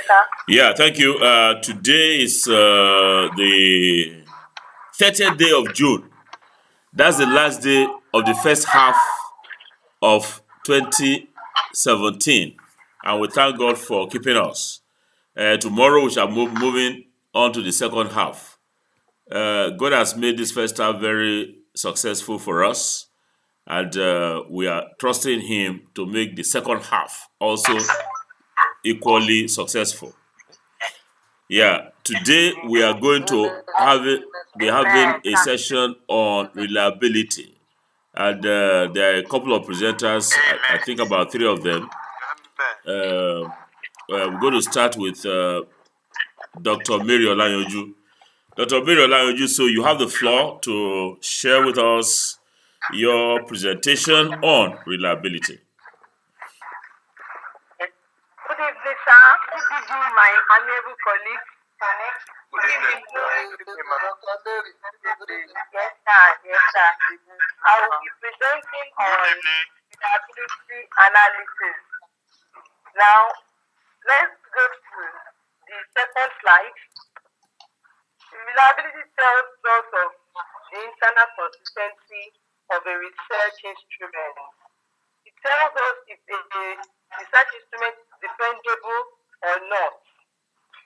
sir. Yeah, thank you. Today is the 30th day of June. That's the last day of the first half of 2017. And we thank God for keeping us. Tomorrow we shall moving on to the second half. God has made this first half very successful for us. And we are trusting Him to make the second half also equally successful. Yeah, today we are going to be having a session on reliability, and there are a couple of presenters. I think about three of them. We're going to start with Dr. Mary Olanyoju. Dr. Mary Olanyoju, so you have the floor to share with us your presentation on reliability. Good evening, sir. Good evening, my amiable colleagues. Good evening. Yes, sir. Yes, sir. I will be presenting on reliability analysis. Now, let's go to the second slide. Reliability tells us of the internal consistency of a research instrument. It tells us if a research instrument is dependable or not.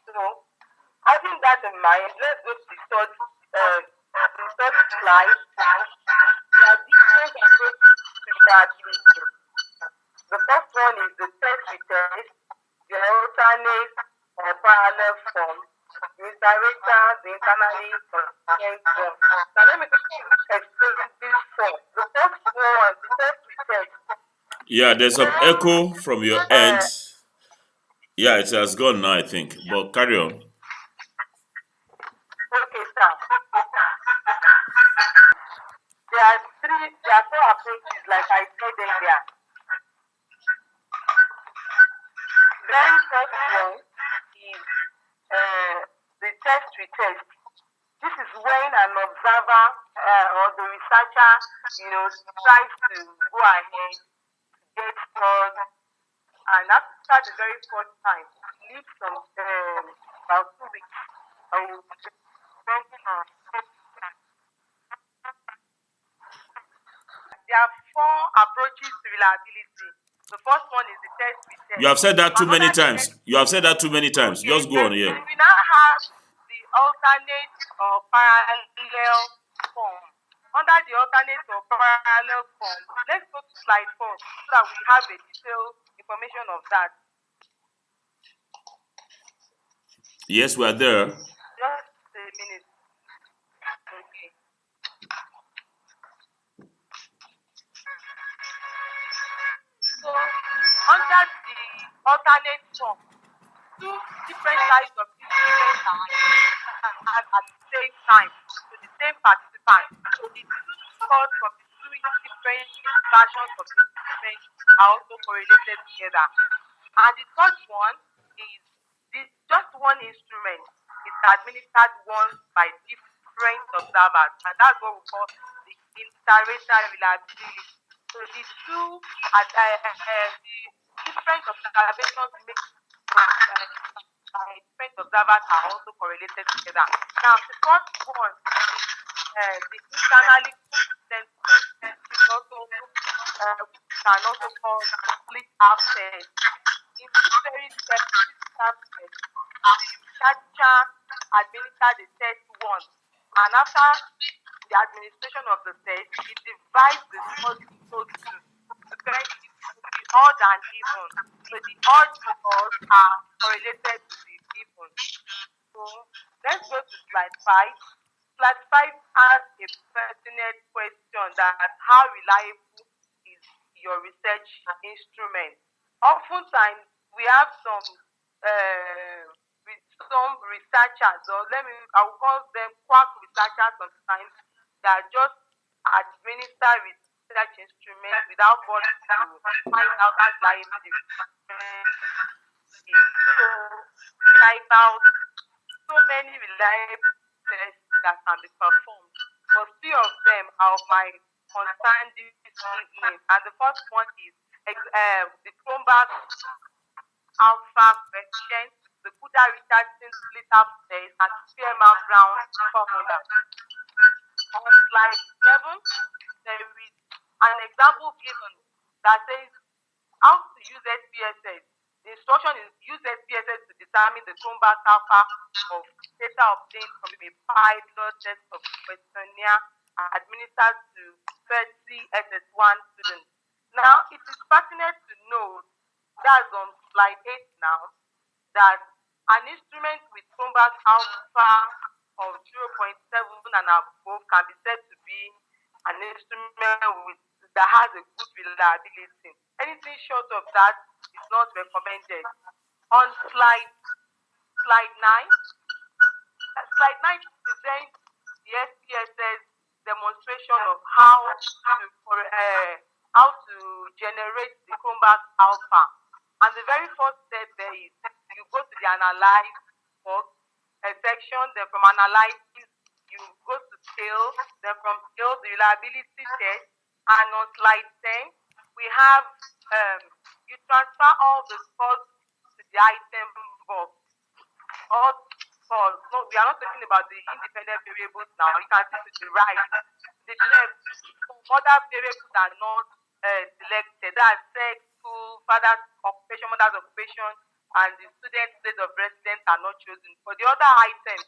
So, having that in mind, let's go to the third slide. There are different approaches to reliability. The first one is the test retest, the alternate or parallel form, the iterator, the internally consistent form. Now let me quickly explain this form. The first one, the test retest. Yeah, there's some echo from your end. Yeah, it has gone now, I think. But carry on. Okay, sir. There are four approaches, like I said earlier. Then first one is the test retest. This is when an observer or the researcher, tries to go ahead, get scores, and after the very first time, leave some about 2 weeks. There are four approaches to reliability. The first one is the test retest. You have said that too many times. Okay, just go on here. We now have the alternate or parallel form. Under the alternate or parallel form, let's go to slide 4 so that we have a detailed information of that. Yes, we are there. Just a minute. Okay. So, under the alternate form, two different types of instruments are at the same time to the same participant. So the two scores from the two different versions of the instrument are also correlated together. And the third one is just one instrument is administered once by different observers, and that's what we call the inter-rater reliability. So the different observations made by different observers are also correlated together. Now, the first one is the internally consistent test, which can also call split half test. In this very split half test, the researcher administered the test once, and after the administration of the test, it divides the scores into two to get it to be odd and even. So the odd scores are correlated to the even. So let's go to slide 5. Slide 5 has a pertinent question that how reliable is your research instrument? Oftentimes we have some researchers, or I will call them quack researchers sometimes, that just administer research instruments without bothering to find out how reliable the instrument is. So there are about so many reliable tests that can be performed, but 3 of them are of my concern this evening. And the first one is the Cronbach alpha coefficient, the Kuda-Richardson split-up test, and Spearman-Brown formula. On slide 7, there is an example given that says how to use SPSS. The instruction is use SPSS to determine the Cronbach alpha of data obtained from a pilot test of questionnaire administered to 30 SS1 students. Now, it is pertinent to note, that's on slide 8 now, that an instrument with Cronbach alpha of 0.7 and above can be said to be an instrument that has a good reliability. Anything short of that is not recommended. On slide 9, slide 9 presents the SPSS demonstration of how to generate the Cronbach alpha. And the very first step there is you go to the analyze box section, then from analysis you go to scale, then from scale the reliability test, and on slide 10 we have you transfer all the scores to the item box. All scores. No, we are not talking about the independent variables now. You can see to the right, the left, other variables are not selected. That's sex, school, father's occupation, mother's occupation, and the student's place of residence are not chosen. For the other items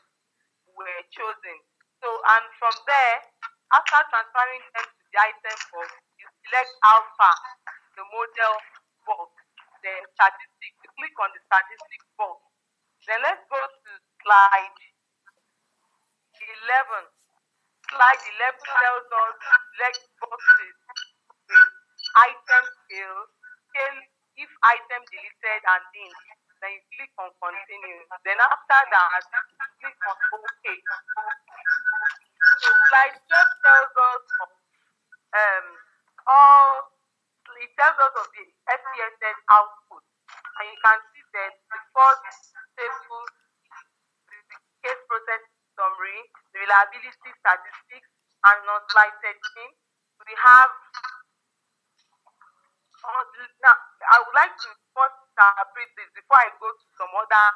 were chosen. So, and from there, after transferring them to the item box, you select alpha, the model box, then statistics. You click on the statistics box. Then let's go to slide 11. Slide 11 tells us to select boxes with item scale, if item deleted and in. Then you click on continue. Then after that, click on OK. So slide 12 tells us of it tells us of the SPSS output. And you can see that the first table, the case process summary, the reliability statistics, and on slide 13, we have now I would like to first interpret this before I go to some other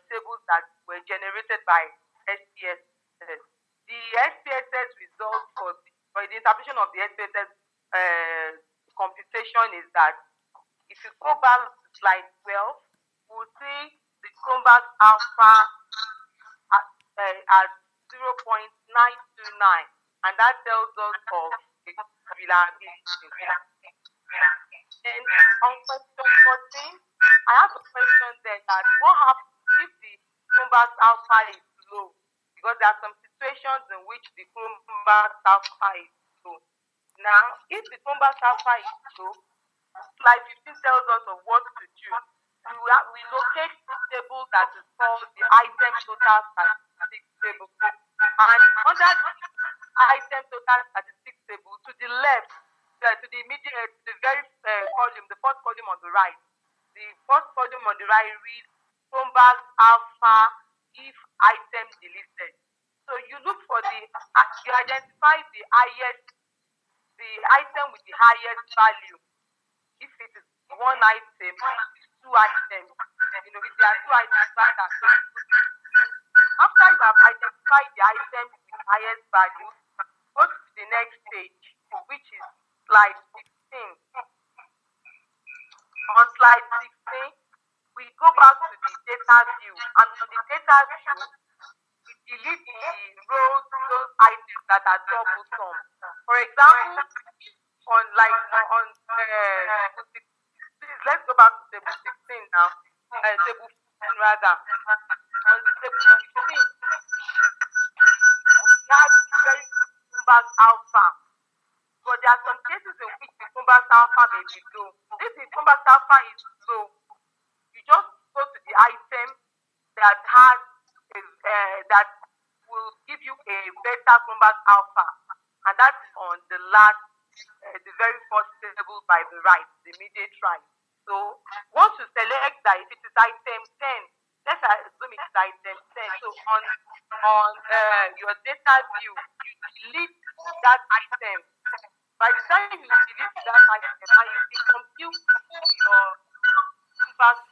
tables that were generated by SPSS. The SPSS result for the interpretation of the SPSS computation is that if you go back to slide 12, we'll see the Cronbach alpha at 0.929, and that tells us of the reliability. And on question 14, I have a question there that what happens if the Cronbach alpha is low? Because there are some situations in which the Cronbach alpha is low. Now, if the Cronbach alpha is low, slide 15 tells us of what to do. We locate the table that is called the item total statistics table. And under the item total statistics table, to the left, to the immediate, the very column, the first column on the right. The first column on the right reads Cronbach alpha if item deleted. So you look for you identify the item with the highest value. If it is one item, two items, if there are two items, after you have identified the item with the highest value, go to the next stage, which is slide 16. On slide 16, we go back to the data view, and on the data view, we delete those items that are troublesome. For example, let's go back to table 16 now. Table 15 rather. On table 15, we have the very Cronbach alpha. But there are some cases in which the Cronbach alpha may be low. If the Cronbach alpha is low, you just go to the item that has that will give you a better Cronbach alpha, and that's on the last, the very first table by the right, the immediate right. So once you select that, if it is item 10, let's assume it is item 10. So on your data view, you delete that item. By the time you delete that item and you compute your Cronbach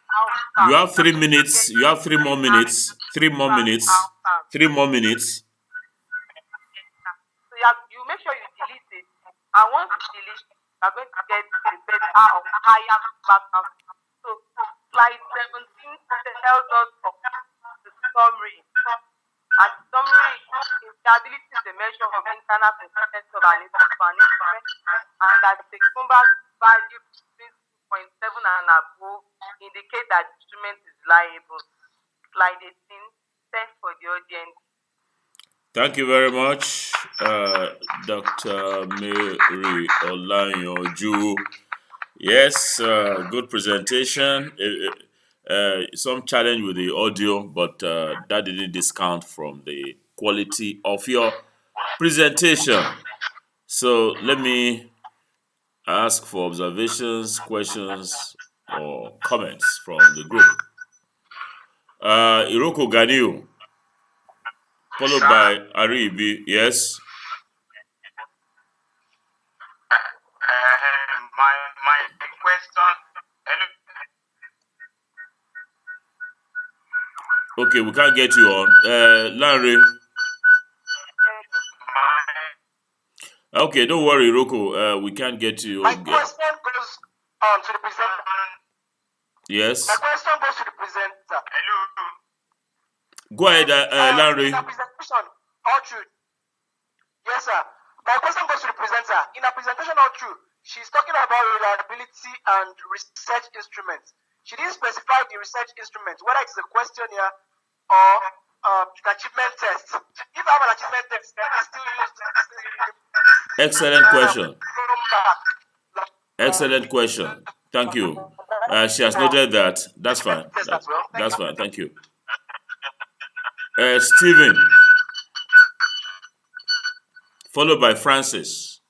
You outcome. have 3 minutes. You have 3 more minutes. 3 more minutes. Outcome. 3 more minutes. So you make sure you delete it. And once you delete, you are going to get a better or higher background. So slide 17 tells us of the summary. And summary instability is a measure of internal consistency of an instrument, and that the combat value between 2.7 and above indicate that the instrument is reliable. Slide 18, thanks for the audience. Thank you very much, Dr. Mary Olanyoju. Yes, good presentation. Some challenge with the audio, but that didn't discount from the quality of your presentation. So let me ask for observations, questions, or comments from the group. Iroko Ganiu, followed by Aribi. Yes. My question. Okay, we can't get you on. Larry. Okay, don't worry, Iroko. We can't get you. My question goes to the presenter. Yes. My question goes to the presenter. Hello. Go ahead, Larry. In her presentation, all true. Yes, sir. My question goes to the presenter. In her presentation, all true, she's talking about reliability and research instruments. She didn't specify the research instrument, whether it's a questionnaire or an achievement test. If I have an achievement test, can I still use the Excellent question. Excellent question. Thank you. She has noted that. That's fine. That's fine. Thank you. Stephen, followed by Francis.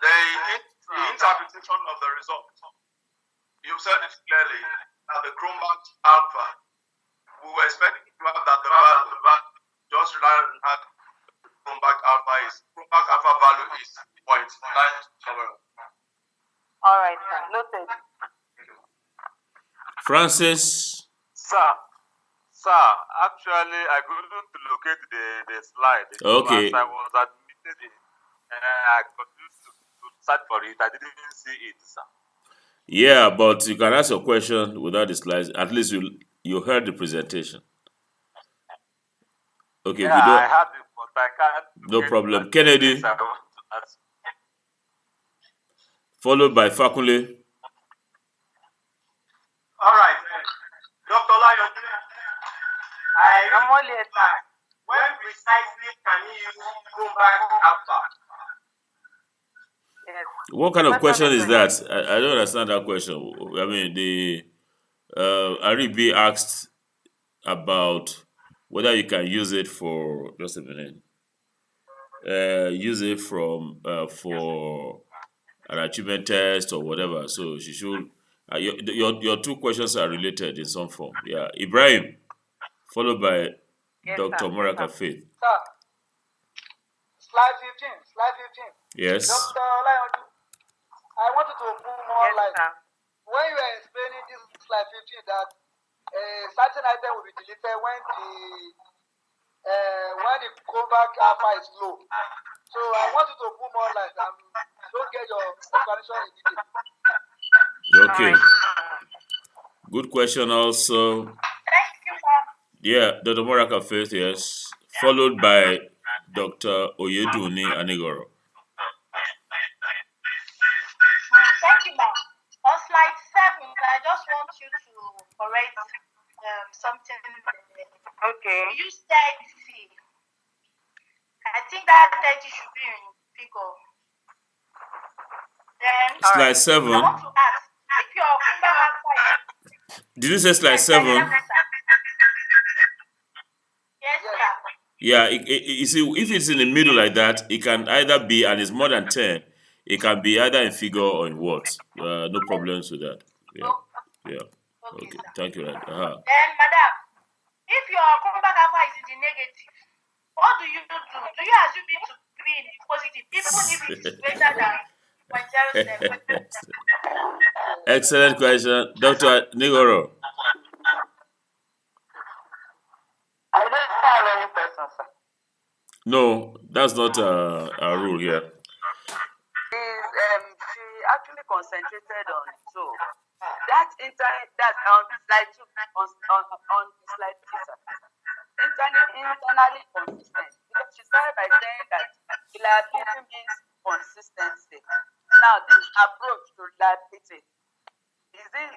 The interpretation of the result. You said it clearly that the Chromebook alpha, we were expecting to have that the value, just rely on that Chromebook alpha value is 0.97. All right, sir. Noted. Francis. Sir, actually, I couldn't locate the slide. Okay. As I was admitted in, I continued to search for it. I didn't see it, sir. Yeah, but you can ask a question without the slides. At least you heard the presentation. Okay, yeah, I have it, but I can't. No problem. Kennedy, followed by Fakule. All right. Dr. Lion, when precisely can you use Chromebook alpha? Yes. What kind of question is that? I don't understand that question. I mean, the Aribi asked about whether you can use it for just a minute. Use it for an achievement test or whatever. So she should. Your two questions are related in some form. Yeah, Ibrahim, followed by Dr. Moraka Faith. Sir, slide 15. Yes. Dr. Olayoju, I wanted to put more light. When you were explaining this slide 15 that a certain item will be deleted when the Chromebook alpha is low. So I wanted to put more light and don't get your explanation in detail. Okay. Good question also. Thank you, sir. Yeah, Dr. Moraka Faith, yes. Followed by Dr. Oyeduni Anigoro. Thank you, ma'am. On slide 7, I just want you to correct something. Okay. You said C. I think that 30 should be in figure. Then Slide 7. I want to ask if your Kumba alpha. Did you say slide 7? Yes, sir. Yeah, you see, if it's in the middle like that, it can either be, and it's more than 10, it can be either in figure or in words. No problems with that. Yeah. Okay. Thank you. Then, madam, if your Kumba alpha is in the negative, what do? Do you assume it to be in the positive, even if it is greater than 0.07. Excellent question, Dr. Nigoro. I don't have any questions, sir. No, that's not a rule here. She actually concentrated on so that that on slide two on slide two, sir. Internally consistent, because she started by saying that reliability means consistency. Now this approach to reliability is it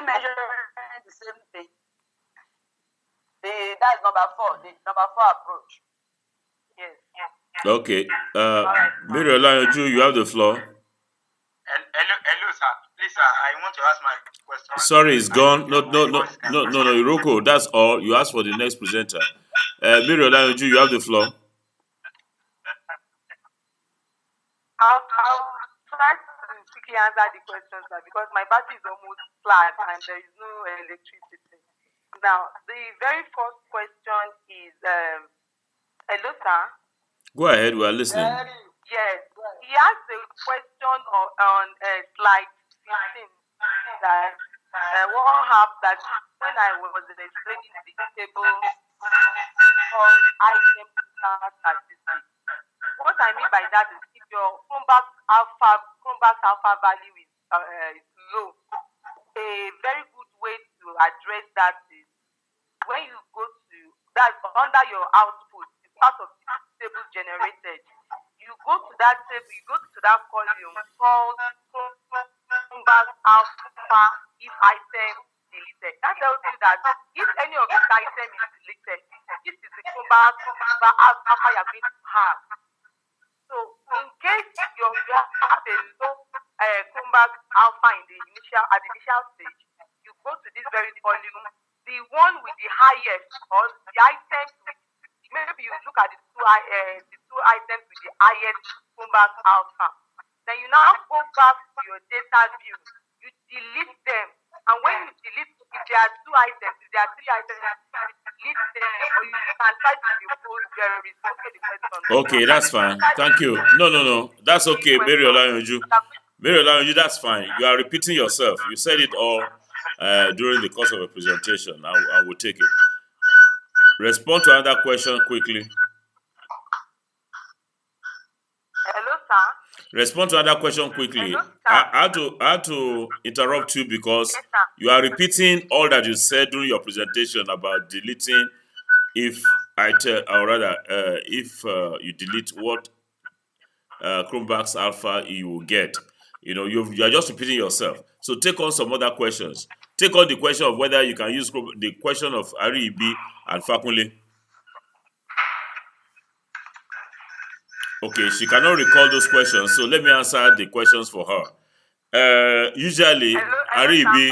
measuring the same thing? That's number four. The number four approach. Yes. Okay. Mary Olayoju, you have the floor. Hello, sir. Please, sir, I want to ask my question. Sorry, it's gone. No, Iroko, that's all. You asked for the next presenter. Mary Olayoju, you have the floor. I'll try to quickly answer the question, sir, because my battery is almost flat and there is no electricity. Now, the very first question is, hello, sir. Go ahead, we are listening. Yes, he asked a question on slide 15 that what happened that when I was explaining the table called item statistics. What I mean by that is if your Chromebox alpha value is low, a very good way to address that is when you go to that under your output, it's part of the table generated. You go to that table, you go to that column called Chromebox alpha if item deleted. That tells you that if any of this item is deleted, this is the Chromebox alpha you're going to have. So in case you have a low Chromebox alpha at the initial stage, you go to this very column, the one with the highest or the items with, maybe you look at the two items with the highest Chromebox alpha. Then you now go back to your data view, you delete them, and when you delete, if there are two items, if there are three items, you delete them, or you can try to repose there is the question. Okay, that's fine. Thank you. No. That's okay, Mary Olayoju. Mary Olayoju, that's fine. You are repeating yourself. You said it all during the course of a presentation. I will take it. Respond to another question quickly. Hello, sir. Respond to another question quickly. Hello, I had to interrupt you because yes, you are repeating all that you said during your presentation about deleting if you delete what Chromebox Alpha you will get. You know, you are just repeating yourself. So take on some other questions. Take on the question of whether you can use the question of Ariibi and Fakunle. Okay, she cannot recall those questions, so let me answer the questions for her. Usually, Ariibi,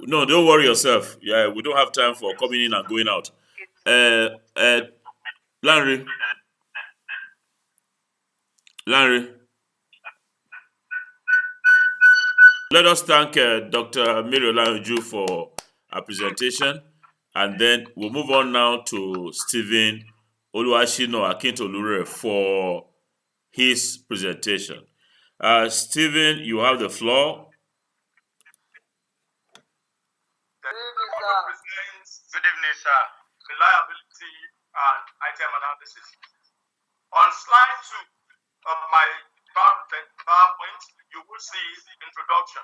no, don't worry yourself. Yeah, we don't have time for coming in and going out. Lanre. Let us thank Dr. Mary Olayoju for her presentation, and then we'll move on now to Stephen Oluwashino Akintolure for his presentation. Stephen, you have the floor. Good evening, sir. Reliability and item analysis. On slide 2 of my PowerPoint, you will see introduction,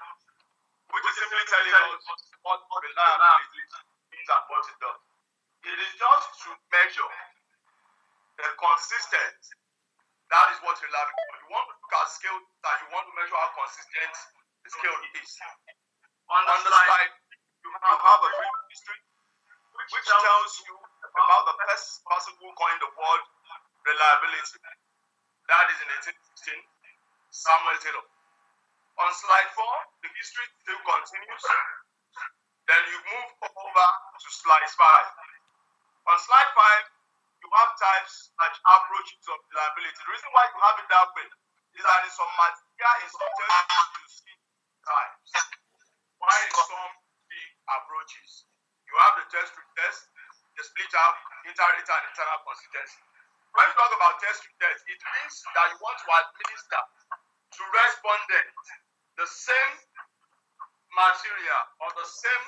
which is simply telling us what reliability means and what it does. It is just to measure the consistent. That is what reliability. You want to look at scale that you want to measure how consistent the scale is. On the slide, you have a brief history which tells you about the first person who coined the word reliability. That is in 1816, Samuel Taylor. On slide 4, the history still continues. Then you move over to slide 5. On slide 5, you have types and approaches of reliability. The reason why you have it that way is that in some material, in some tests, you see types. Why in some approaches? You have the test retest, the split up, inter-rater, and internal consistency. When you talk about test retest, it means that you want to administer to respondents the same material or the same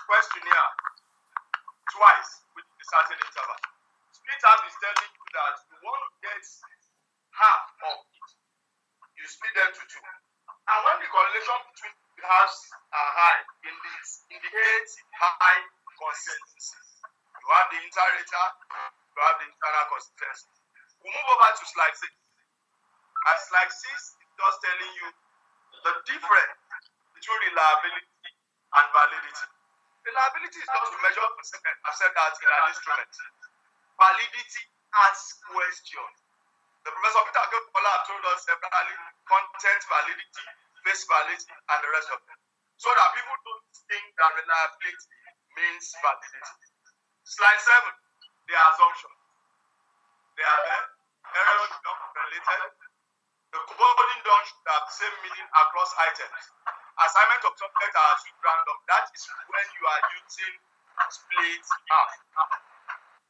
questionnaire twice with a certain interval. Split half is telling you that you want to get half of it. You split them to two. And when the correlation between the halves are high, indicates high consensus. You have the inter-rater, you have the internal consistency. We'll move over to slide 6. And slide 6 is just telling you the difference between reliability and validity. Reliability is just to measure percent. I've said that in an instrument. Validity asks questions. The Professor Peter Okebukola told us separately content validity, face validity, and the rest of them. So that people don't think that reliability means validity. Slide 7, the assumption. They are there. Errors should not be related. The coding done should have the same meaning across items. Assignment of subject are assumed random. That is when you are using split half.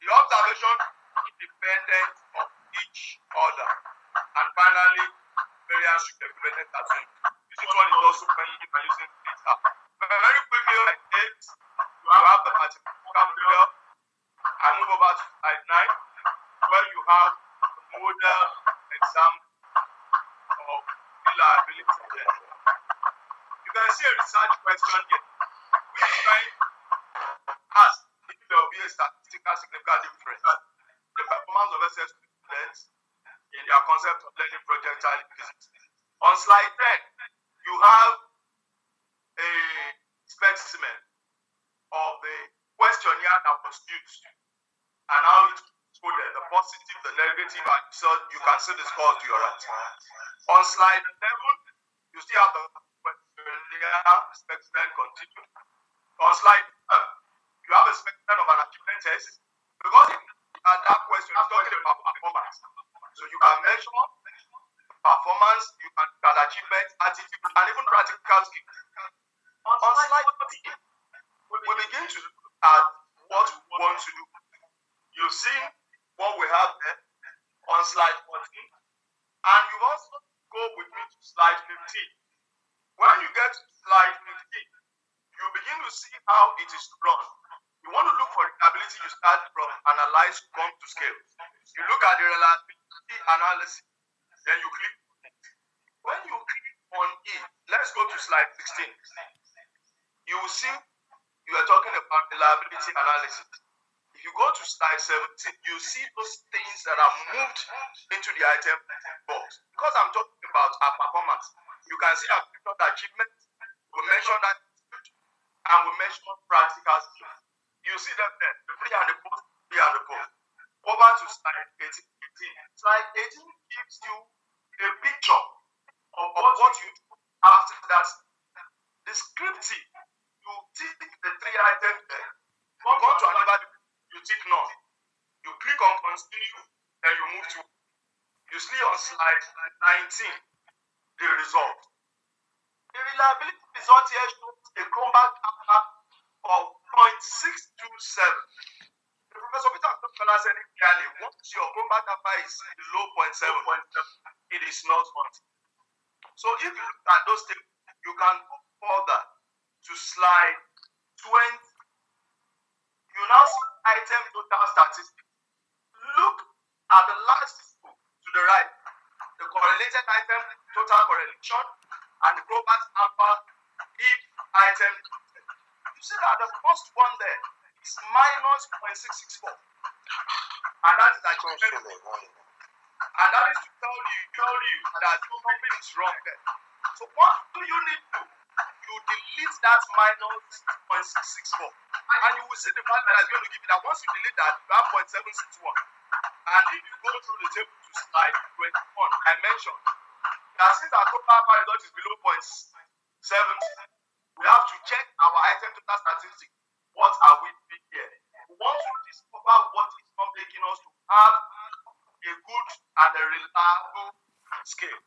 The observation is independent of each other. And finally, variance should be independent assumed. This one is also when you are using split half. Very quickly, like 8, you have the mathematical model. I move over to slide 9, where you have the model exam of reliability. You can see a research question here. We are trying to ask if there will be a statistical significant difference in the performance of SS students in their concept of learning projectile physics. On slide 10, you have a specimen of the questionnaire that was used and how it coded, the positive, the negative, and so you can see the scores to your right. On slide 11, you still have the questionnaire specimen continued. On slide 12, you have a specimen of an achievement test because that question is talking about performance. So you can measure performance, you can look at achievement, attitude, and even practical skills. On slide 13, we begin to look at what we want to do. You've seen what we have there on slide 14, and you also go with me to slide 15. When you get to slide 15, you begin to see how it is run. You want to look for reliability, you start from analyze, come to scale. You look at the reliability analysis, then you click on it. When you click on it, let's go to slide 16. You will see you are talking about reliability analysis. If you go to slide 17, you see those things that are moved into the item box. Because I'm talking about our performance, you can see our achievement, we mention that, and we mention practical skills. You see them there, the pre and the post, pre and the post. Over to slide 18. Slide 18 gives you a picture of what you do after that. Descriptive, you tick the 3 items there. You go to another, you tick none. You click on continue, then you move to. You see on slide 19 the result. The reliability result here shows a Chromback alpha of 0.627. The Professor Peter Okebukola said it clearly. Once your Chromback alpha is below 0.7, it is not hot. So if you look at those things, you can go further to slide 20. You now see item total statistics. Look at the last two to the right. The correlated item total correlation and the Chromback alpha if item. You see that the first one there is minus 0.664. And that is actually and that is to tell you that something is wrong there. So what do you need to do? You delete that minus 0.664. And you will see the value that is going to give you that. Once you delete that, you have 0.761. And if you go through the table to slide 21, I mentioned that since our total alpha result is below 0.7, we have to check our item total statistics. What are we doing here? We want to discover what is not making us to have a good and a reliable scale.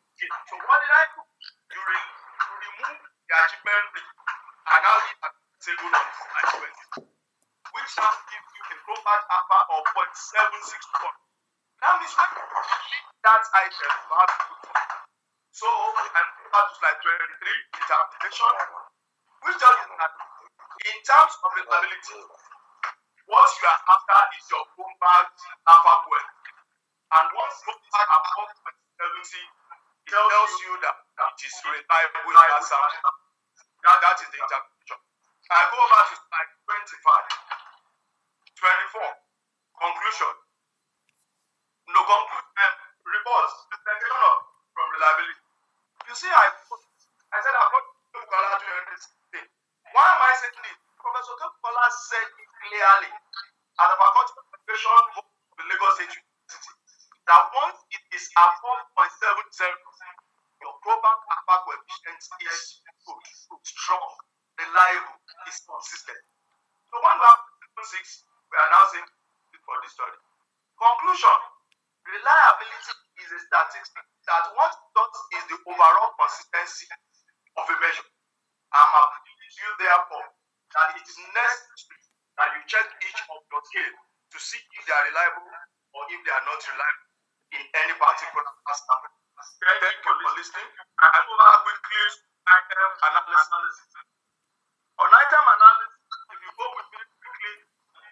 So what did I do? You remove the achievement rate and now you have a table on slide 20, which now gives you a Chromback alpha of 0.761. That means when you delete that item, you have to So I'm over to slide 23, interpretation, which tells you that in terms of reliability, what you are after is your compact alpha coefficient. And once it is above 70, it tells you that it is reliable as sample. That is the interpretation. I go over to slide 25. 24. Conclusion. No conclusion. Reports. Presentation of from reliability. You see, I said I've got Okebukola to everything. Why am I saying this? Professor Okebukola said it clearly at the faculty of education of the Lagos State University that once it is above 0.70, your global alpha coefficient is good, strong, reliable, is consistent. So when we have 6, we are now saying for this study. Conclusion: reliability is a statistic that what it does is the overall consistency of a measure. I'm appealing to you therefore that it is necessary that you check each of your scale to see if they are reliable or if they are not reliable in any particular sample. Thank you for listening. I move on quickly to item analysis. On item analysis, if you go with me quickly,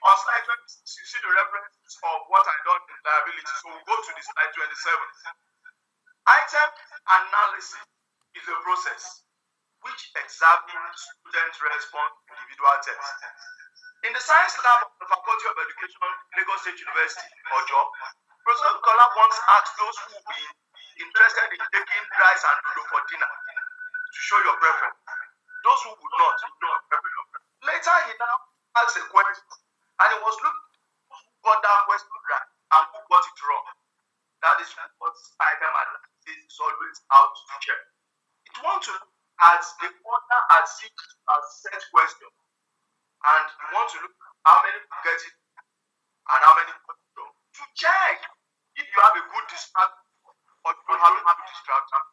on slide 26, you see the reference of what I done in liability. So we'll go to the slide 27. Item analysis is a process which examines student response to individual tests. In the science lab of the Faculty of Education, Lagos State University, or job, Professor Okebukola once asked those who will be interested in taking rice and dodo for dinner to show your preference. Those who would not, later he now asked a question, and he was looking who got that question right and who got it wrong. That is what item analysis is always out to check. It wants to look at the order at which a set question, and you want to look how many people get it and how many people don't. To check if you have a good distraction or you don't have a good distraction,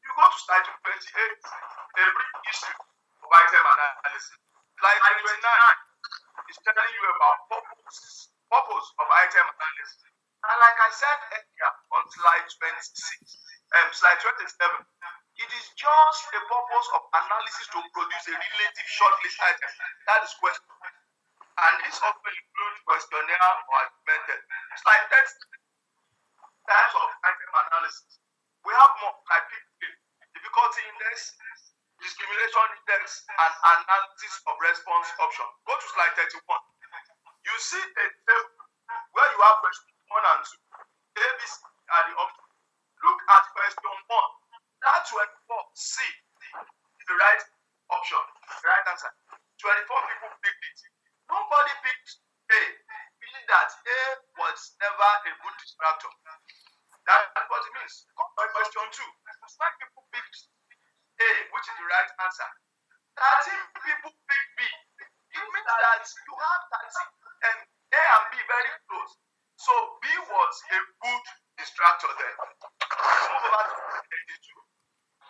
you go to slide 28, a brief history of item analysis. Slide 29 is telling you about purpose of item analysis. And like I said earlier on slide 27, it is just a purpose of analysis to produce a relative shortlist item. That is question. And this often includes questionnaire or argumented. Slide 30, types of item analysis. We have more like difficulty index, discrimination index, and analysis of response option. Go to slide 31. You see a table where you have question 1 and 2. ABC are the options. Look at question 1. That 24C is the right option, the right answer. 24 people picked it. Nobody picked A, meaning that A was never a good distractor. That's what it means. Come to question 2. 5 people picked A, which is the right answer. 13 people picked B. It means that you have 30 and A and B very close. So B was a good distractor there. Move over to 82.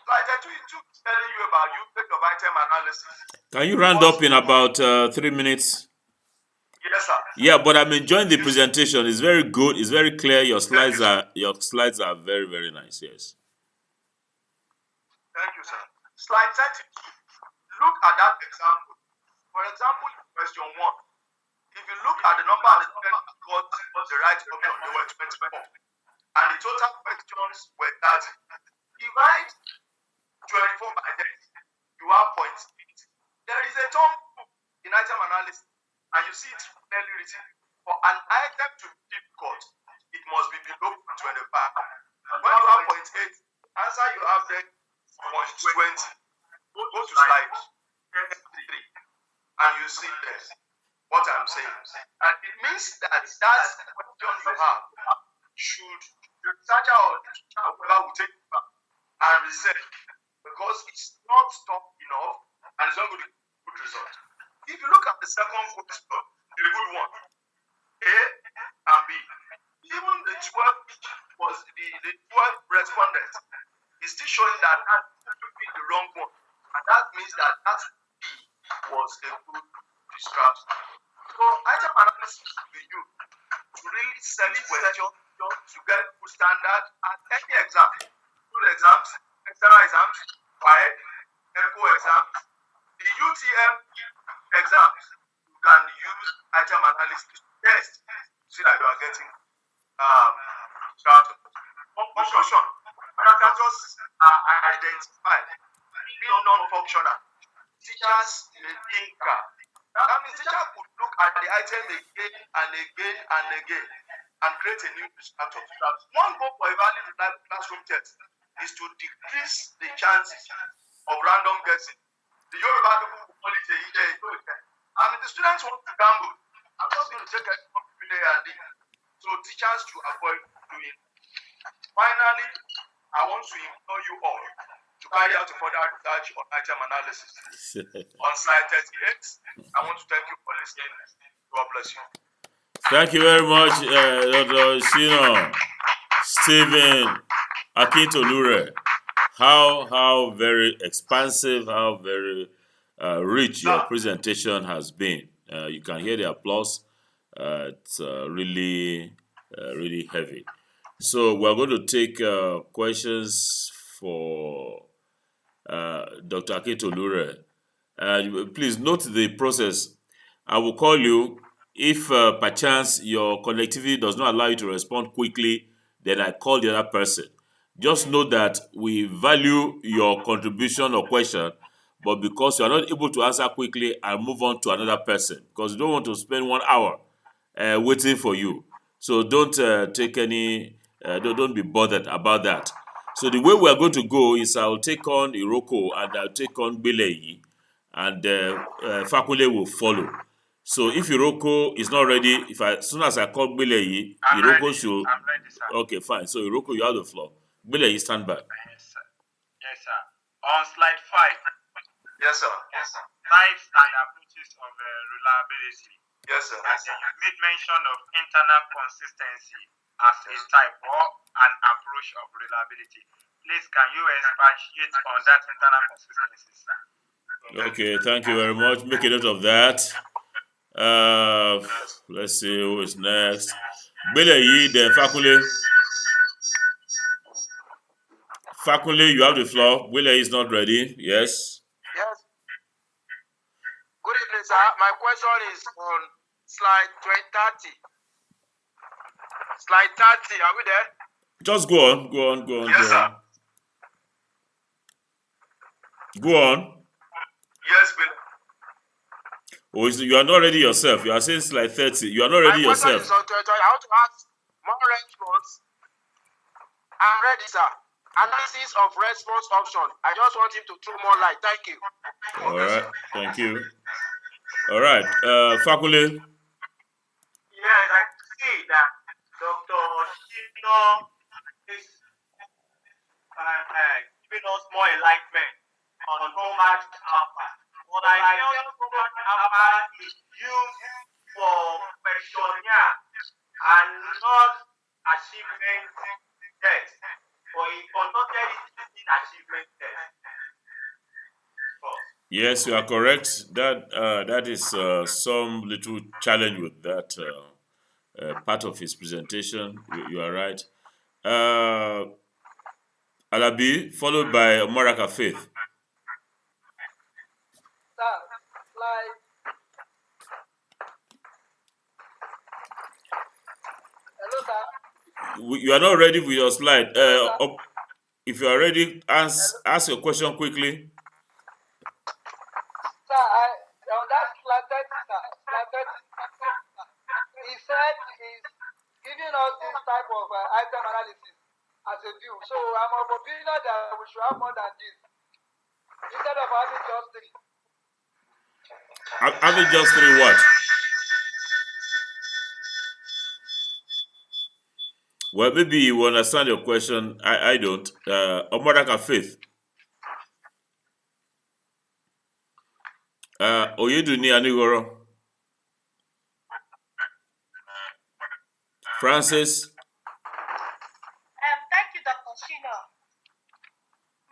Slide 82 is telling you about usage of item analysis. Can you round up in about 3 minutes? Yes, sir. Yeah, but I'm enjoying the presentation. It's very good. It's very clear. Your slides are very, very nice. Yes. Thank you, sir. Slide 32. Look at that example. For example, question 1. If you look at the number of students who got the right option, they were 24. And the total questions were 30. Divide 24 by 10. You have 0.8. There is a term in item analysis, and you see it clearly written. For an item to be difficult, it must be below 25. When you have 0.8, answer you have then 0.20. Go to slide 3, and you see this. What I'm saying. And it means that question you have should the researcher or the teacher or whoever will take it back and research, because it's not tough enough and it's not going to give a good result. If you look at the second question, a good one, A and B, even the 12 was the 12 respondents is still showing that should be the wrong one. And that means that B was a good distraction. So item analysis will be used to really set question to get good standard at any exam. Good exams, external exams, WAEC, ECO exams, the UTM exams, you can use item analysis to test to see that you are getting counted. Conclusion, factors are identified being non-functional. Teachers may tinker. That means teachers could look at the item again and again and again and create a new status. One goal for a valid classroom test is to decrease the chances of random guessing. The Yoruba people will call it a ide. I mean, the students want to gamble. I'm just going to take a between A and D. So teachers should avoid doing. Finally, I want to implore you all to carry out a further research on item analysis. On slide 38, I want to thank you for listening. God bless you. Thank you very much, Dr. Shino. Stephen Akintolure. How very expansive, how very rich your presentation has been. You can hear the applause. It's really heavy. So we're going to take questions for Dr. Akintolure. Please note the process. I will call you. If perchance your connectivity does not allow you to respond quickly, then I call the other person. Just know that we value your contribution or question, but because you are not able to answer quickly, I'll move on to another person because we don't want to spend 1 hour waiting for you. So don't take any, don't be bothered about that. So the way we are going to go is I'll take on Iroko and I'll take on Bileyi, and Fakule will follow. So if Iroko is not ready, as soon as I call Bileyi, Iroko should. I'm ready, sir. Okay, fine. So Iroko, you have the floor. Bileyi, stand by. Yes, sir. Yes, sir. On slide 5. Yes, sir. Types and approaches of reliability. Yes, sir. You made mention of internal consistency as a type or an approach of reliability. Please, can you expatiate on that internal consistency, sir? Okay, thank you very much. Make a note of that. Let's see who is next. Bileyi, then Fakule. Fakule, you have the floor. Bileyi is not ready. Yes. Yes. Good evening, sir. My question is on slide 30. Slide 30, are we there? Just go on. Yes, sir. Go on. Yes, Bill. Oh, you are not ready yourself. You are saying slide 30. You are not ready My question yourself. is on 30. I want to ask more response. I'm ready, sir. Analysis of response option. I just want him to throw more light. Thank you. All right. Thank you. All right. Fakule. Yes, I see that Dr. Shino is giving us more enlightenment on Promax Alpha. But I feel Promax Alpha is used for questionnaire and not achievement test. But he conducted it using achievement test. Yes, you are correct. That is some little challenge with that part of his presentation. You are right. Alabi, followed by Moraka Faith. Hello, sir. You are not ready with your slide. If you are ready, ask your question quickly. Sir, on that slide 30, he said he's giving us this type of item analysis as a view. So I'm of opinion that we should have more than this. Instead of having just 3. Having just 3 what? Well, maybe you understand your question. I don't. Omodaka Faith. Oyeduni Anigoro. Francis. Thank you, Dr. Shino.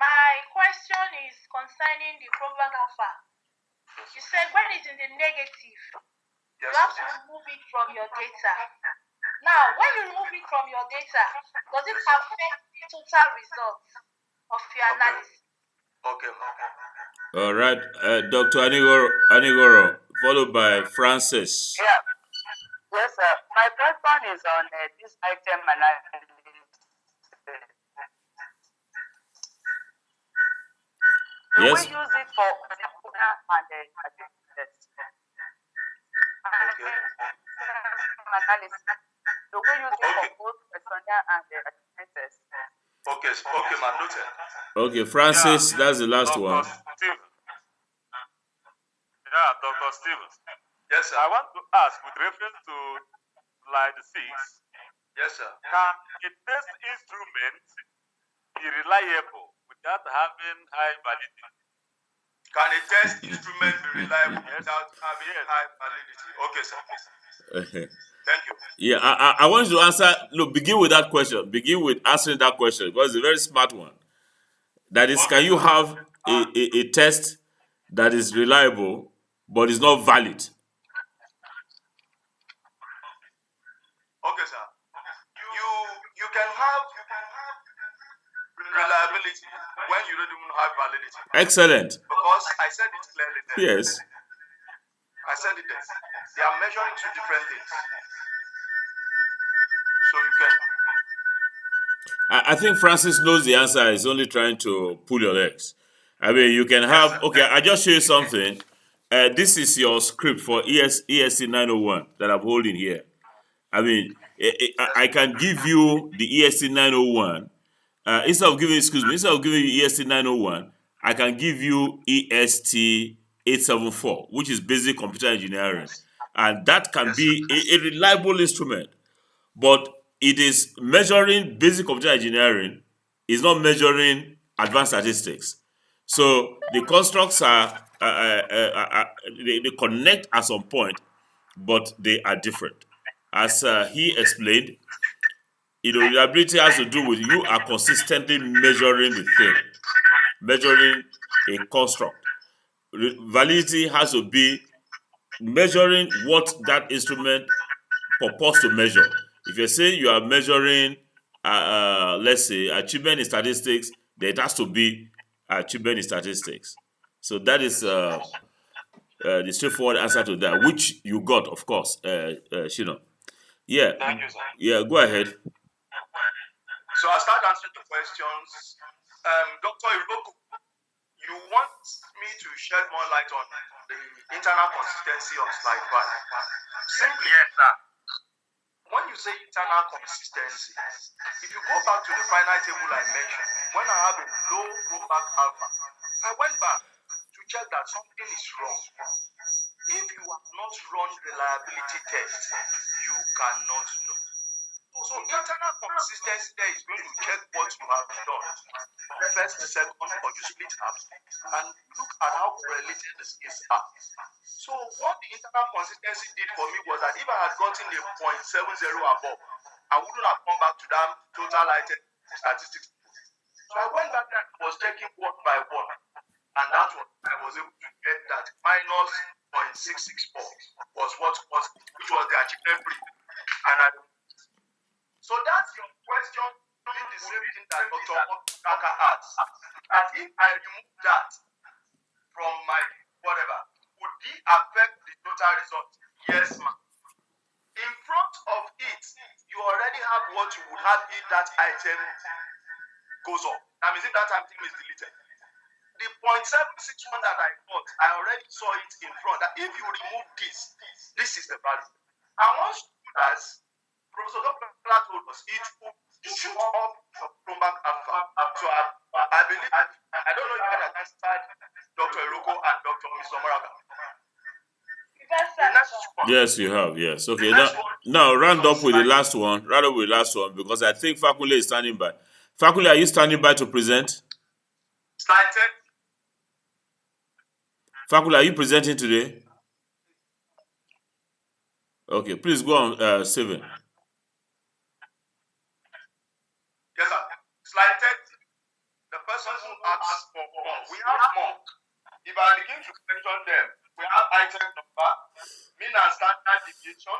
My question is concerning the program alpha. You said when it's in the negative, you have to remove it from your data. Now, when you remove it from your data, does it affect the total results? of your analysis. Okay. All right, Dr. Anigoro, followed by Francis. Yeah. Yes, sir. My question is on this item analysis. Do Yes. we use it for questionnaire and attendance? Okay. Analysis. Do we use it for both questionnaire and attendance? Okay, man, noted. Okay, Francis, that's the last one. Steven. Yeah, Dr. Steven. Yes, sir. I want to ask with reference to slide 6. Yes, sir. Can a test instrument be reliable without having high validity? Can a test instrument be reliable without having high validity? Okay, sir. Thank you. Yeah, I want you to answer. Look, begin with that question. Begin with answering that question because it's a very smart one. That is, can you have a test that is reliable but is not valid? Okay, sir. You can have reliability when you don't even have validity. Excellent. Because I said it clearly there. Yes. I said it there. They are measuring two different things. So you can. I think Francis knows the answer. He's only trying to pull your legs. I mean, you can have. Okay, I just show you something. This is your script for EST 901 that I'm holding here. I mean, I can give you the EST 901. Instead of giving you EST 901, I can give you EST 874, which is basic computer engineering. And that can be a reliable instrument. But it is measuring basic computer engineering, it's not measuring advanced statistics. So the constructs are, they connect at some point, but they are different. As he explained, reliability has to do with you are consistently measuring the thing, measuring a construct. Validity has to be measuring what that instrument purports to measure. If you're saying you are measuring, let's say, achievement in statistics, then it has to be achievement in statistics. So that is the straightforward answer to that, which you got, of course, Shino. Yeah. Thank you, sir. Yeah, go ahead. So I'll start answering the questions. Dr. Iroku, you want me to shed more light on the internal consistency on slide 5? Simply, Yes, sir. when you say internal consistency, if you go back to the finite table I mentioned, when I have a low rollback alpha, I went back to check that something is wrong. If you have not run reliability tests, you cannot know. So internal consistency there is going to check what you have done, first, second, or you split half, and look at how correlated the skills are. So what the internal consistency did for me was that if I had gotten a 0.70 above, I wouldn't have come back to that total item statistics. So I went back and was checking one by one, and that one I was able to get that minus 0.664 was what was, which was the achievement brief. And so that's your question, doing the same thing that Dr. Okebukola asked. That if I remove that from my whatever, would it affect the total result? Yes, ma'am. In front of it, you already have what you would have if that item goes up. That means if that item is deleted. The 0.761 that I got, I already saw it in front. That if you remove this, this is the value. And once you do that, Professor Dr. told us it will shoot up your Chromback alpha. So I believe, I don't know if I understand Dr. Iroko and Dr. Mr. Moraga. Yes, you have. Yes. Okay. Now round up with the last one. Round up with the last one because I think Fakule is standing by. Fakule, are you standing by to present? Slide 10. Fakule, are you presenting today? Okay, please go on, 7. Yes, sir. Slide 30. The person who asks for more. We have more. If I begin to mention them, we have item number, mean and standard deviation.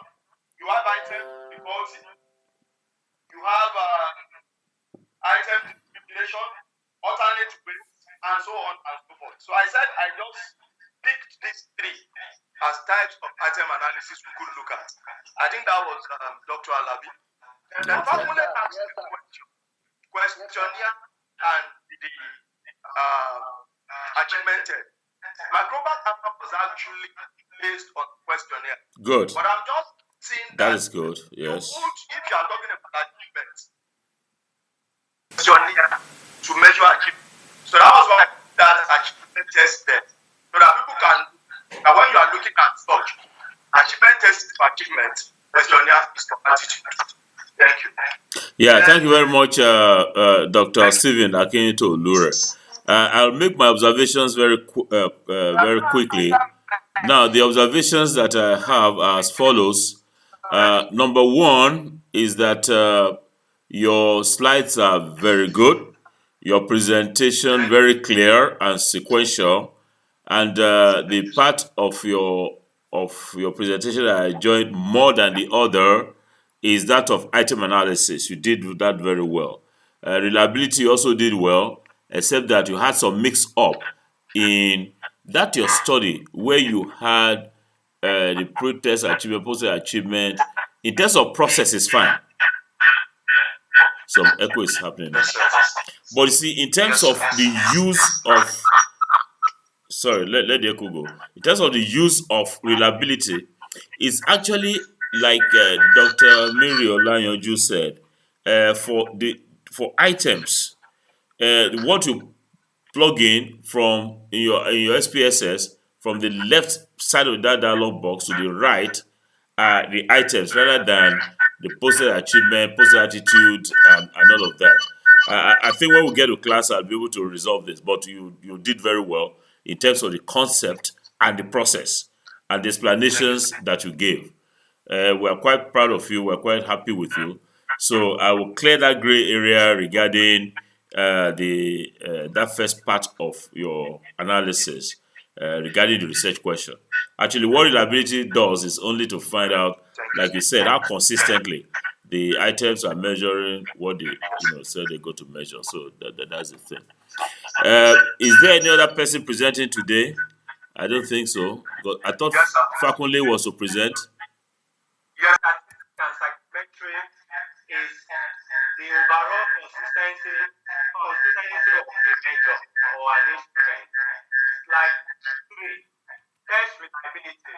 You have item difficulty. You have item discrimination, and so on and so forth. So I said I just picked these three as types of item analysis we could look at. I think that was Dr. Alabi. And then formula asked the questionnaire and the achievement test. My global answer was actually based on questionnaire. Good. But I'm just saying That is good. Yes. If you are talking about achievements, questionnaire to measure achievement. So that was why I put that achievement test there. So that people can, that when you are looking at such, achievement test is for achievement, questionnaire is for attitude. Thank you. Yeah, thank you very much, Dr. Stephen Akinto Lure. I'll make my observations very quickly. Now, the observations that I have are as follows. Number one is that your slides are very good. Your presentation very clear and sequential. And the part of your presentation that I enjoyed more than the other is that of item analysis. You did that very well. Reliability you also did well, except that you had some mix up in that your study where you had the pre-test achievement, post-test achievement. In terms of process is fine. Some echo is happening now. But you see, in terms of the use of let the echo go. In terms of the use of reliability, it's actually like Dr. Miri Olanyoju said, for items, what you plug in from in your SPSS from the left side of that dialog box to the right are the items rather than the posted achievement, posted attitude, and all of that. I think when we get to class, I'll be able to resolve this. But you did very well in terms of the concept and the process and the explanations that you gave. We're quite proud of you. We're quite happy with you. So I will clear that gray area regarding that first part of your analysis regarding the research question. Actually, what reliability does is only to find out, like you said, how consistently the items are measuring what they say they go to measure. So that's the thing. Is there any other person presenting today? I don't think so. But I thought Fakunle was to present. Yes, statistics and psychometry is the overall consistency of a measure or an instrument. Slide 3. Test reliability.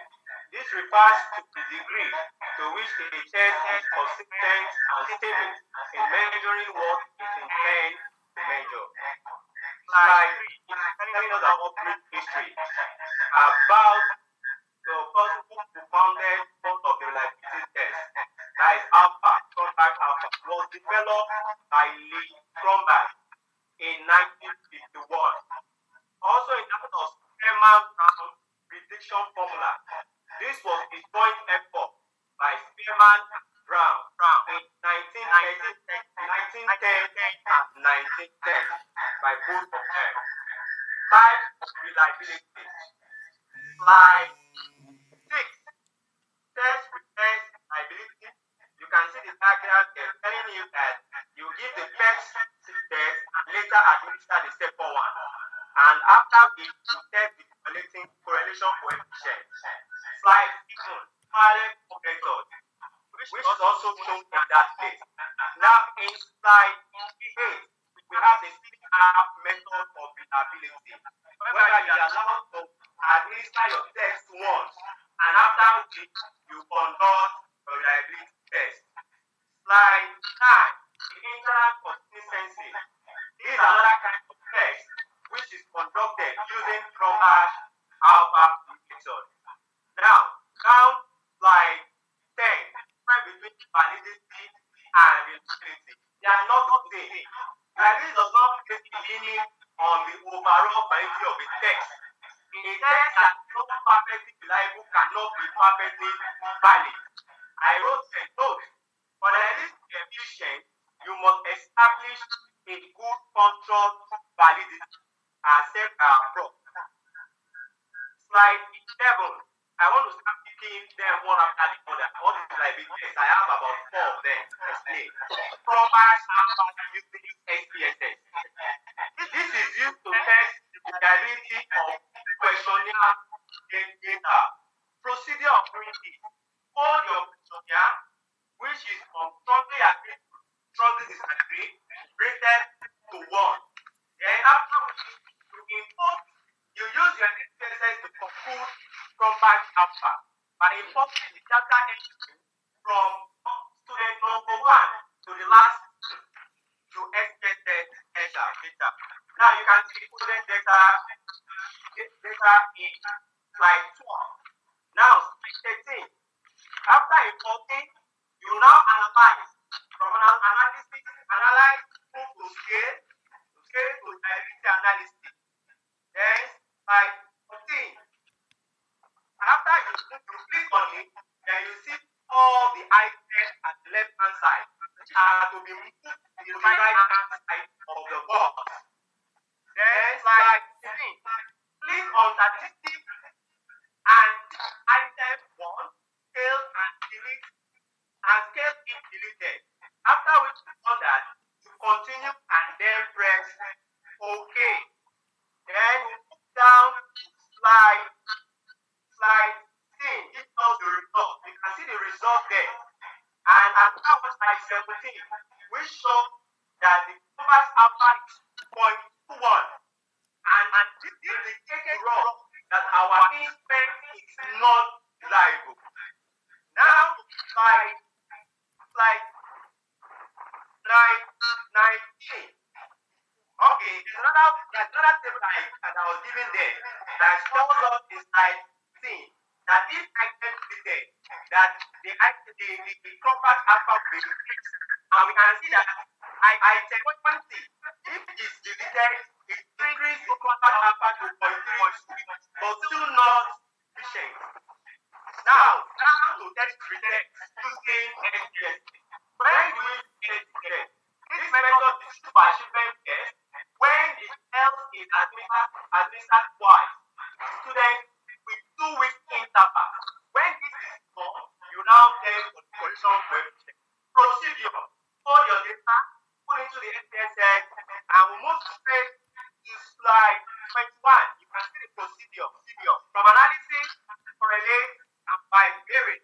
This refers to the degree to which a test is consistent and stable in measuring what it intends to measure. Slide 3 is telling us about brief history about the person who founded one of the reliability tests. That is Alpha, Cronbach Alpha, was developed by Lee Cronbach in 1951. Also in terms of Spearman Brown prediction formula, this was a joint effort by Spearman and Brown in 1910 and 1910 by both of them. Type of reliability. Slide 6. Test retest reliability. You can see the diagram there telling you that you give the first test and later administer the second one. And after which you test the correlation coefficient. Slide 7. Parallel method, which is also shown in that place. Now in slide 8, we have the CR method of reliability, whereby you are allowed to administer your test once, and after which you conduct a reliability test. Slide 9, the internal consistency. This is another kind of test which is conducted using Cronbach Alpha method. Now, down slide 10, the difference between validity and reliability. They are not the same. Reliability does not place a limit on the overall validity of a test. A test that is not perfectly reliable cannot be perfectly valid. I wrote a note. For the reliability to be efficient, you must establish a good control validity as set approach. Slide 11. I want to start picking them one after the other. All these reliability tests, I have about 4 of them explained. Cronbach Alpha using SPSS. This is used to test reliability of questionnaire data. Procedure of doing this. Hold your questionnaire, which is from strongly agreed to strongly disagree, rated to 1. Then after which you import, you use your SPSS to compute compact alpha by importing the data entry from student number 1 to the last to SPSS data. Now you can see student data in slide 12. Now slide 13. After importing, you now analyze. From analysis, analyze, move to scale to diversity analysis. Then slide 14. After you click on it, then you see all the items at the left hand side, which are to be moved to the right hand side of the box. Then slide 15. Click on statistics and item 1, scale and delete, and scale if deleted. After we click on that, you continue and then press OK. Then you move down to slide 16. It shows the result. You can see the result there. And now slide 17, which shows that the compact alpha is 0.21. And this indicates to us that our instrument is not reliable. Now, slide 19. Okay, there's another table that I was given there that shows us in slide 16 that if item deleted, that the compact alpha will increase. And we can see that item 20, if it is deleted, it increases the compact alpha to 0.32, but still not sufficient. Now to test results using SPSS. When do we use SPSS? This method is used for achievement test when the health is administered twice. Students with 2 weeks interval. When this is done, you now test for the correction coefficient. Procedure: hold your data, put into the SPSS, and we move straight to slide 21. You can see the procedure. From analysis, correlate, and bivariate.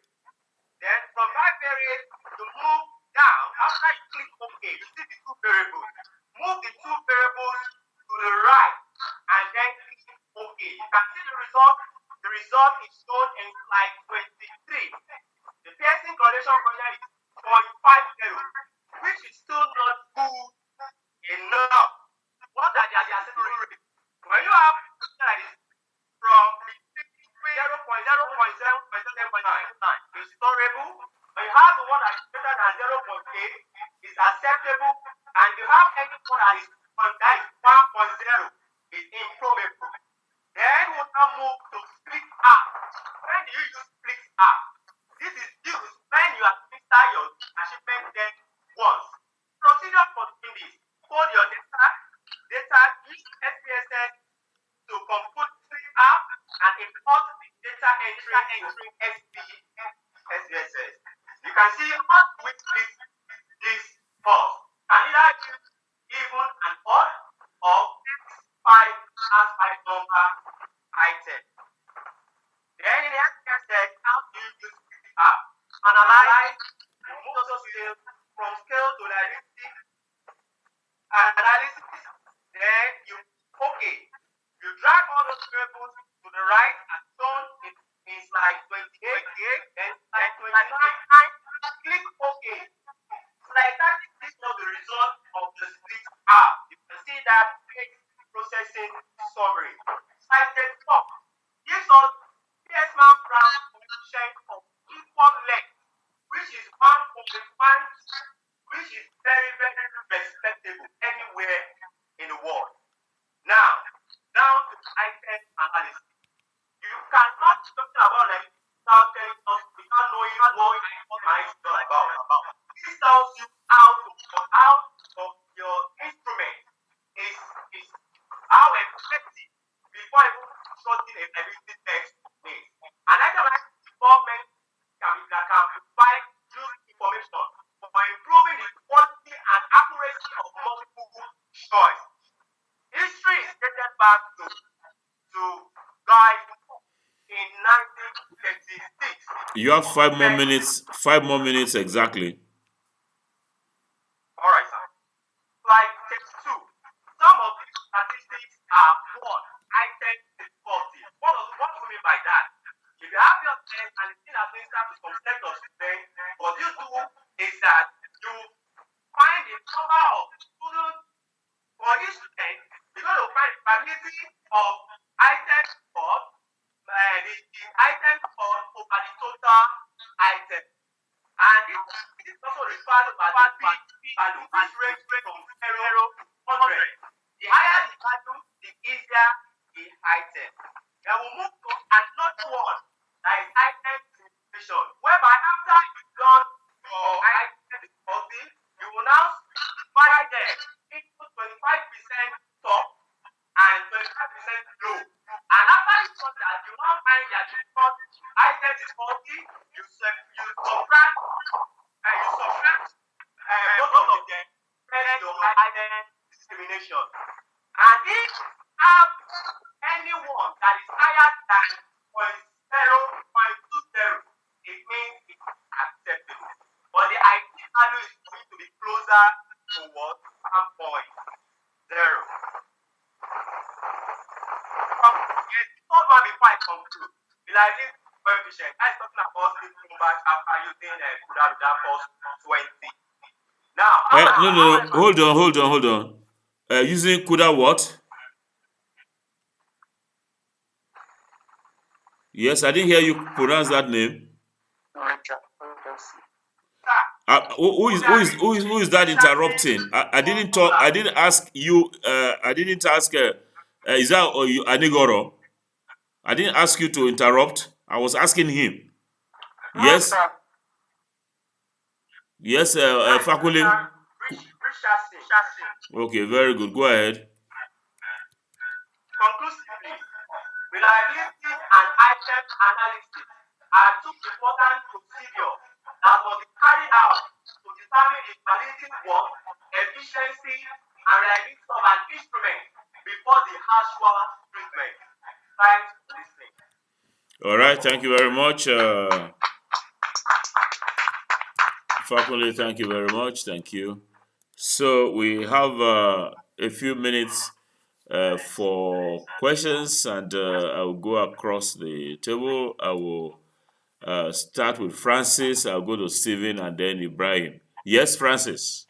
Then from bivariate, you move down. After you click OK, you see the 2 variables. Move the 2 variables to the right, and then click OK. You can see the result. The result is shown in slide 23. The Pearson correlation coefficient is 0.50, which is still not good enough. What are the acceptable rates? When you have that is from 0.0.7.9 is tolerable. When you have the one that is greater than 0.8 is acceptable, and you have any one that is 1.0 is improbable. Then we now move to split up. When do you use split up? This is used when you administer your achievement test once. Procedure for doing this: hold your data, use SPSS to compute split up and import the data entry SPSS. You can see how we split this first. Can either use even and odd or 5 as 5 number item. Then in the SPSS, how do you use split up? Analyze, remove the scale from scale to liability analysis. Then you You drag all those variables to the right as shown in slide 28, then slide 29, click OK. Slide 30 is now the result of the split up. You can see that page processing summary. Slide 34 gives us Pearson Brown coefficient of equal length, which is 1.1, which is very, very respectable anywhere in the world. Now to item analysis. You cannot talk about like without telling us, without knowing what item is all about. This tells you how your instrument is how effective before even sorting a ability text means. An item like involvement can provide useful information for improving the quality and accuracy of multiple choice. History is dated back to You have 5 more minutes. 5 more minutes exactly. All right, sir. Slide 32. Some of these statistics are one item difficulty. What do we mean by that? If you have your test and it's been administered to some set of students, what you do is that you find the number of students for each student. You're going to find the probability of items called the item called over the total item. And this is also referred to as the P value, which ranges from 0 to 100. The higher the value, the easier the item. Then we'll move to another one, that is item distribution, whereby after you've done your item difficulty, you will now divide them into 25% top and 25% low. And after you got that, you now find that you got item difficulty, you subtract both of them, then your item discrimination. And if you have anyone that is higher than 0.20, it means it's acceptable. But the ideal value is going to be closer to what? 1.0. Yes, the third one before I conclude. Reliability coefficient. I talking about this back after using CUDA post 20. Now, No. Hold on. Using CUDA what? Yes, I didn't hear you pronounce that name. Who is that interrupting? I didn't talk. I didn't ask you. I didn't ask. Is that Anigoro? I didn't ask you to interrupt. I was asking him. Yes. Yes, Fakule. Okay, very good. Go ahead. Conclusively, reliability and item analysis are two important procedures that must be carried out to determine the validity, work, efficiency, and reliability of an instrument before the actual treatment. Thanks for listening. All right, thank you very much. Fakule, thank you very much. Thank you. So we have a few minutes for questions, and I will go across the table. I will start with Francis. I'll go to Stephen and then Ibrahim. Yes, Francis.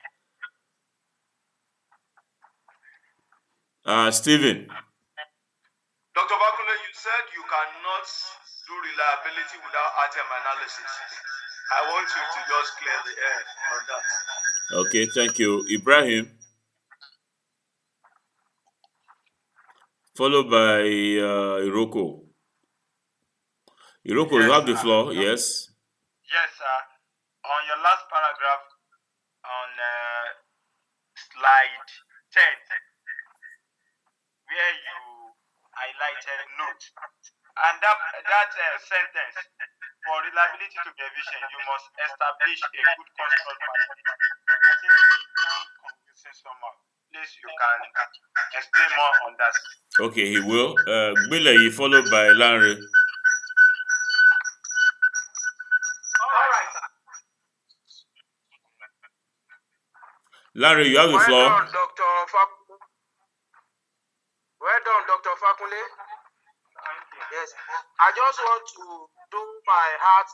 Stephen. Dr. Bakule, you said you cannot do reliability without item analysis. I want you to just clear the air on that. Okay, thank you. Ibrahim. Followed by Iroko. Iroko, yes, you have the floor, yes? Yes, sir. On your last paragraph on slide 10, where you highlighted note, and that sentence, for reliability to be efficient, you must establish a good construct validity. I think you can confusing somehow. Please, you can explain more on that. Okay, he will. Billy, followed by Larry. All right, sir. Larry, you have the floor. Well done, Dr. Fakule. Yes, I just want to do my heart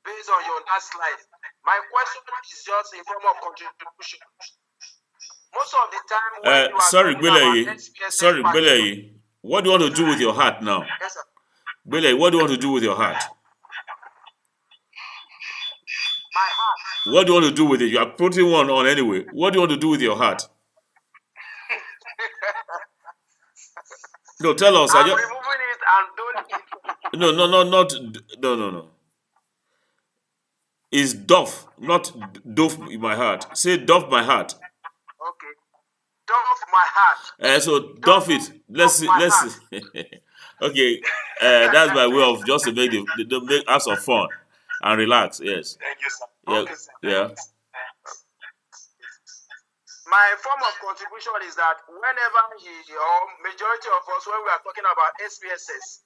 based on your last slide. My question is just in form of contribution. Most of the time when you are sorry, Billy, what do you want to do with your heart now? Yes, sir. Billy, what do you want to do with your heart? My heart. What do you want to do with it? You are putting one on anyway. What do you want to do with your heart? No, tell us. I'm removing it and doing it. No. It's doff, not doff in my heart. Say doff my heart. Okay. Doff my heart. So doff it. Let's see. Okay. That's my way of just to make us of fun and relax. Yes. Thank you, sir. Yeah. Okay, sir. Yeah. My form of contribution is that whenever majority of us, when we are talking about SPSS,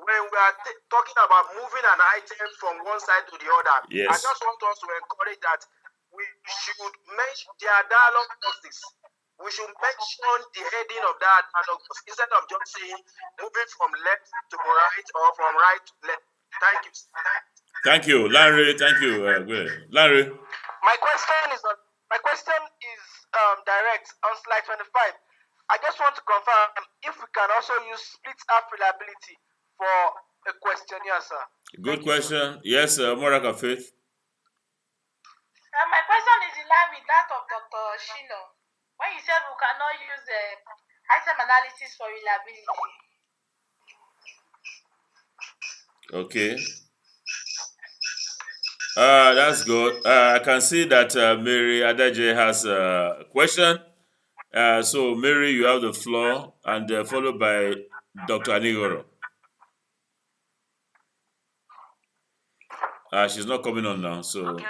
when we are talking about moving an item from one side to the other, I Yes. just want us to encourage that we should mention their dialogue topics. We should mention the heading of that dialogue instead of just saying moving from left to right or from right to left. Thank you. Thank you, Larry. Thank you, Larry. My question is direct on slide 25. I just want to confirm if we can also use split half reliability for a questionnaire, sir. Good question. Yes, Moraka Faith. My question is in line with that of Dr. Shino. When you said we cannot use item analysis for reliability. Okay. That's good. I can see that Mary Adaje has a question. So, Mary, you have the floor, and followed by Dr. Anigoro. She's not coming on now, so. Okay.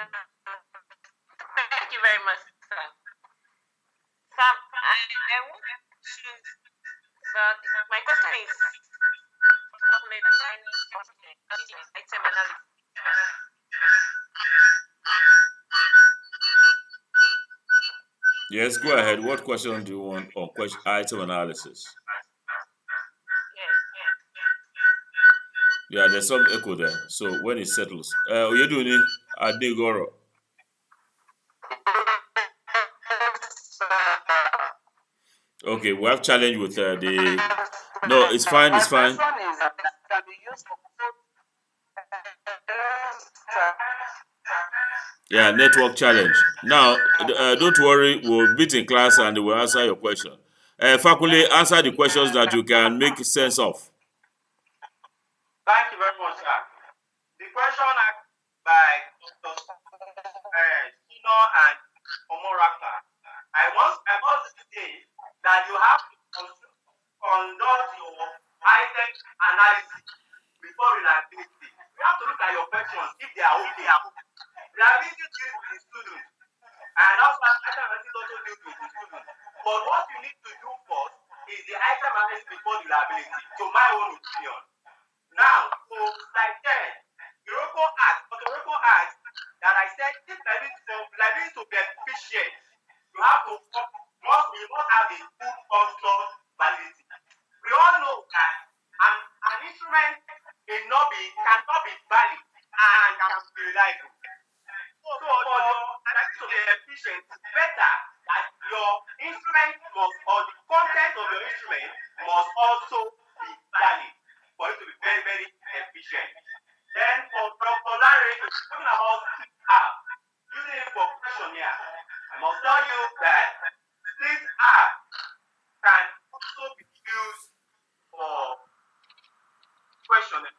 Thank you very much, sir. Sam, I want to choose, but my question is item analysis. Yes, go ahead. What question do you want on item analysis? Yeah, there's some echo there. So when it settles, you're doing it at Nigoro. Okay, we have challenge with the. No, it's fine. It's fine. Yeah, network challenge. Now, don't worry. We'll meet in class and we'll answer your question. Faculty, answer the questions that you can make sense of. Thank you very much, sir. The question asked by Dr. Sino and Omoraka. I must say that you have to conduct your item analysis before reliability. You have to look at your questions if they are okay. Reliability deals with the student, and also item analysis also deals with the student. But what you need to do first is the item analysis before the reliability, to my own opinion. Now, for slide 10, Dr. Yoroko asked that I said if reliability to be efficient, you must have a full functional validity. We all know that an instrument cannot be valid and can be reliable. So for your reliability to be efficient, it's better that your instrument or the content of your instrument must also be valid for it to be very, very efficient. Then for Dr. Larry, talking about using it for questionnaire, I must tell you that this app can also be used for questionnaire.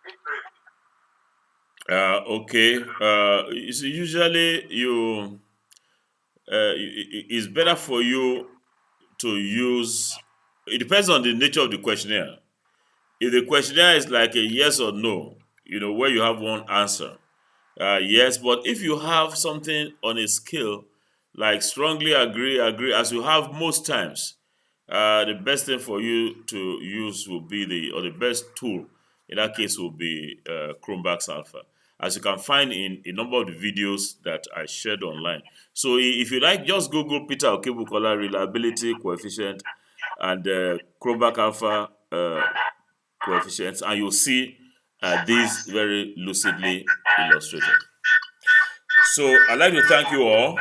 Okay. Usually it's better for you to use. It depends on the nature of the questionnaire. If the questionnaire is like a yes or no, where you have one answer, yes. But if you have something on a scale like strongly agree, as you have most times, the best thing for you to use will be the best tool in that case will be Chromebax Alpha, as you can find in a number of the videos that I shared online. So if you like, just Google Peter Okebukola reliability coefficient and Chromebax Alpha coefficients, and you'll see these very lucidly illustrated. So I'd like to thank you all.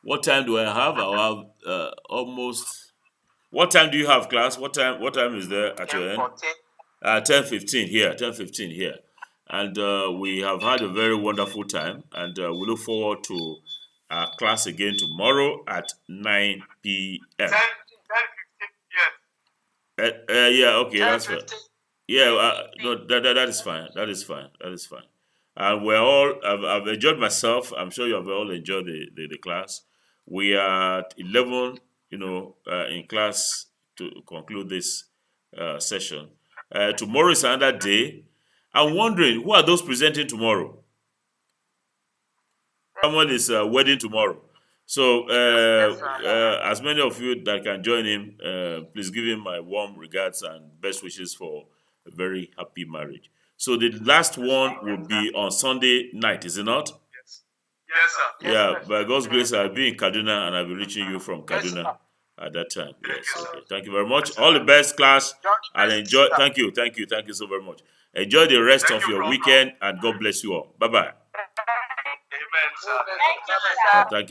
What time do I have? I'll have almost. What time do you have, class? What time is there at your end? 10:15 here. 10:15 here, and we have had a very wonderful time, and we look forward to our class again tomorrow at 9 p.m. 10:15 p.m. Yeah. Okay. That's fine. Yeah. No. That is fine. That is fine. And we're all. I've enjoyed myself. I'm sure you have all enjoyed the class. We are at 11. In class to conclude this session. Tomorrow is another day. I'm wondering, who are those presenting tomorrow? Someone is wedding tomorrow. So, Yes, sir. as many of you that can join him, please give him my warm regards and best wishes for a very happy marriage. So, the last one will be on Sunday night, is it not? Yes. Yes, sir. Yes, Yeah, sir. by God's grace, I'll be in Kaduna and I'll be reaching you from Yes, sir. Kaduna at that time. Thank Yes, you, sir. okay. Thank you very much. All the best, class, John, and yes, enjoy. sir. Thank you so very much. Enjoy the rest Thank of you, your bro. weekend, and God bless you all. Bye bye. Amen, sir. Thank you, Bye-bye, sir. sir. Thank you.